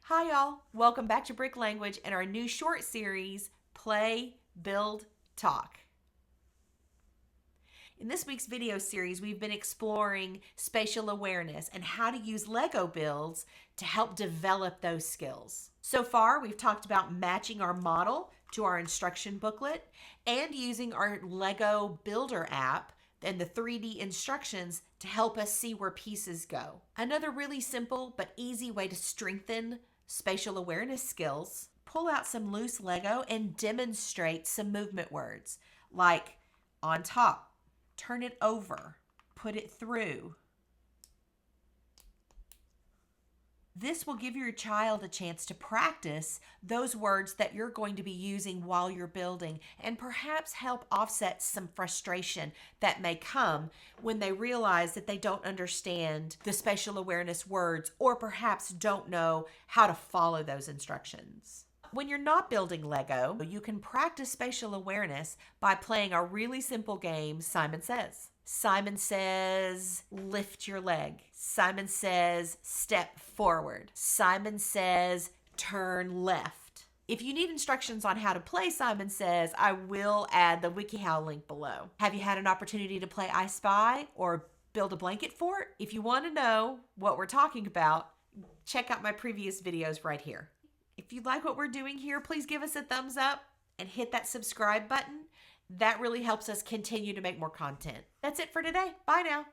Hi y'all, welcome back to Brick Language and our new short series, Play, Build, Talk. In this week's video series, we've been exploring spatial awareness and how to use Lego builds to help develop those skills. So far, we've talked about matching our model to our instruction booklet and using our Lego Builder app and the 3D instructions to help us see where pieces go. Another really simple but easy way to strengthen spatial awareness skills: pull out some loose Lego and demonstrate some movement words like on top, turn it over, put it through. This will give your child a chance to practice those words that you're going to be using while you're building, and perhaps help offset some frustration that may come when they realize that they don't understand the spatial awareness words, or perhaps don't know how to follow those instructions. When you're not building Lego, you can practice spatial awareness by playing a really simple game, Simon Says. Simon says, lift your leg. Simon says, step forward. Simon says, turn left. If you need instructions on how to play Simon Says, I will add the WikiHow link below. Have you had an opportunity to play I Spy or build a blanket fort? If you want to know what we're talking about, check out my previous videos right here. If you like what we're doing here, please give us a thumbs up and hit that subscribe button. That really helps us continue to make more content. That's it for today. Bye now.